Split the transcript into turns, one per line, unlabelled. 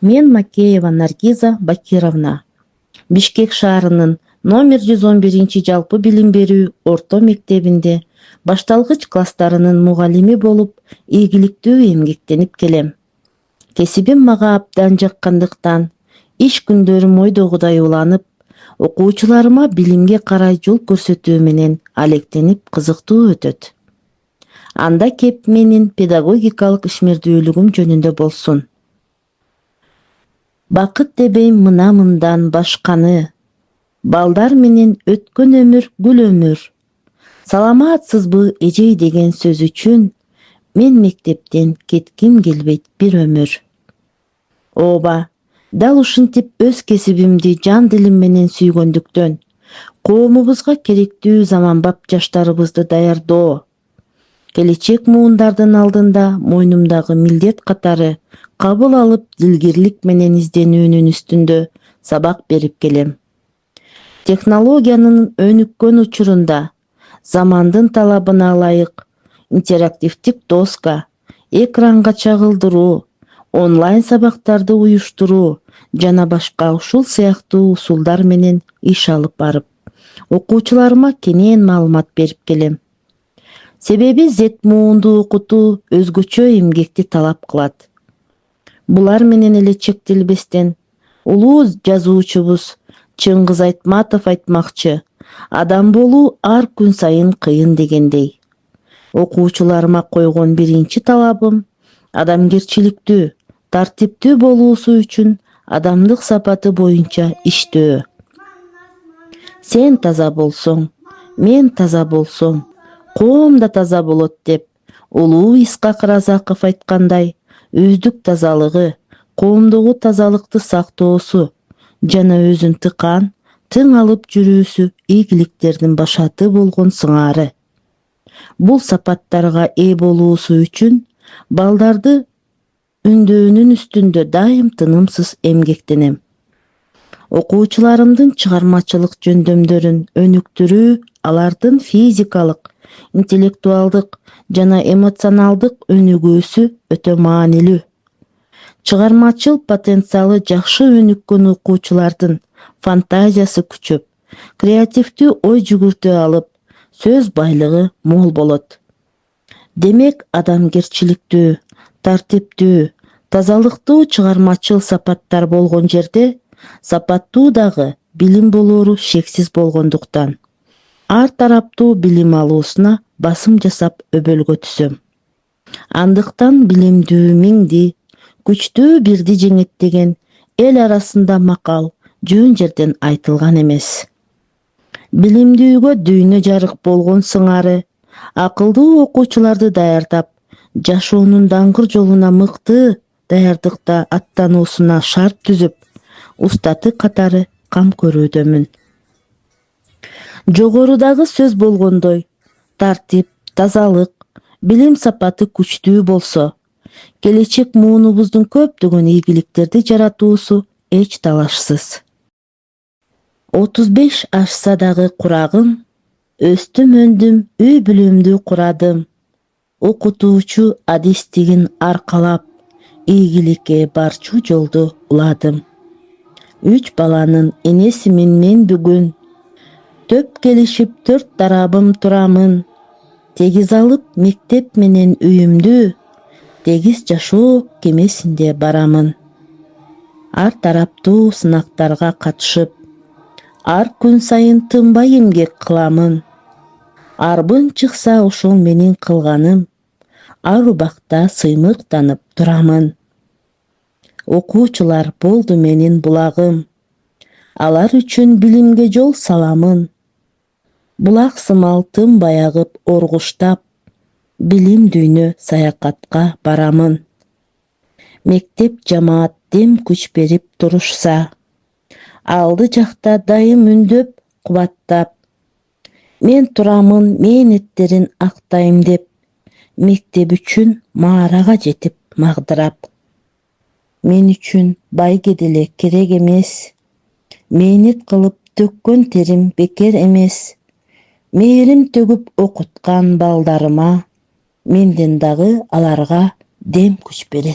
Мен Макеева Наргиза Бакировна. Бишкек шаарынын номер 111 жалпы билим берүү орто мектебинде башталгыч класстарынын мугалими болуп ийгиликтүү эмгектенип келем. Кесибим мага абдан жаккандыктан иш күндөрүм ойдогудай уланып, окуучуларыма билимге карай жол көрсөтүү менен алектенип кызыктуу өтөт. Анда кеп менин педагогикалык ишмердүүлүгүм жөнүндө болсун. Бакыт дебейм мына-мындан башканы, балдар менен өткөн өмүр гүл өмүр. Саламатсызбы эжей деген сөз үчүн мен мектептен кетким келбейт бир өмүр. Ооба, дал ушинтип өз кесибимди жан дилим менен сүйгөндүктөн коомубузга керектүү заманбап жаштарыбызды даярдоо, келечек муундардын алдында мойнумдагы милдет катары кабыл алып дилгирлик менен изденүүнүн үстүндө сабак берип келем. Технологиянын өнүккөн учурунда замандын талабына ылайык интерактивдик доска, экранга чагылдыруу, онлайн сабактарды уюштуруу жана башка ушул сыяктуу усулдар менен иш алып барып, окуучуларыма кенен маалымат берип келем. Себеби Z муунду окутуу өзгөчө эмгекти талап кылат. Булар менен эле чектелбестен, улуу жазуучубуз Чыңгыз Айтматов айтмакчы, адам болуу ар күн сайын кыйын дегендей. Окуучуларыма койгон биринчи талабым адамгерчиликтүү, тартиптүү болуусу үчүн адамдык сапаты боюнча иштөө. Сен таза болсоң, мен таза болсоң, коом да таза болот деп улуу Исхак Разаков айткандай, өздүк тазалыгы, коомдогу тазалыкты сактоосу жана өзүн тыкан, тың алып жүрүүсү ийгиликтердин башаты болгон сыңары. Бул сапаттарга ээ болуусу үчүн балдарды үндөөнүн үстүндө дайым тынымсыз эмгектенем. Окуучуларымдын чыгармачылык жөндөмдөрүн өнүктүрүү алардын физикалык, интеллектуалдык жана эмоционалдык өнүгүүсү өтө маанилүү. Чыгармачыл потенциалы жакшы өнүккөн окуучулардын фантазиясы күчөп, креативдүү ой жүгүртө алып, сөз байлыгы мол болот. Демек, адамгерчиликтүү, тартиптүү, тазалыктуу чыгармачыл сапаттар болгон жерде, сапаттуу дагы билим болоору шексиз болгондуктан, ар тараптуу билим алуусуна басым жасап өбөлгө түзөм. Андыктан билимдүү миңди, күчтүү бирди жеңет деген эл арасында макал жөн жерден айтылган эмес. Билимдүүгө дүйнө жарык болгон сыңары, акылдуу окуучуларды даярдап, жашоонун даңгыр жолуна мыкты даярдыкта аттануусуна шарт түзүп, устаты катары кам көрүүдөмүн. Жогорудагы сөз болгондой, тартип, тазалык, билим сапаты күчтүү болсо, келечек муунубуздун көптөгөн ийгиликтерди жаратуусу эч талашсыз. 35 ашса дагы курагым, өстүм өндүм, үй бүлөмдү курадым. Окутуучу адистигин аркалап, ийгиликке барчу жолду уладым. 3 баланын энесимин мен бүгүн, төп келишип 4 тарабым турамын. Тегиз алып мектеп менен үйүмдү, тегиз жашоо кемесинде барамын. Ар тараптуу сынактарга катышып, ар күн сайын тынбай эмгек кыламын. Арбын чыкса ошол менин кылганым, ар убакта сыймыктанып турамын. Окуучулар болду менин булагым, алар үчүн билимге жол саламын. Булак сымал тынбай агып оргуштап, билим дүйнө саякатка барамын. Мектеп жамаат дем күч берип турушса, алды жакта дайым үндөп, кубаттап, мен турамын мээнеттерин актайм деп, мектеп үчүн маарага жетип магдырап. Мен үчүн байге деле керек эмес, мээнет кылып төккөн терим бекер эмес. Мээрим төгүп окуткан балдарыма, менден дагы аларга дем күч берет.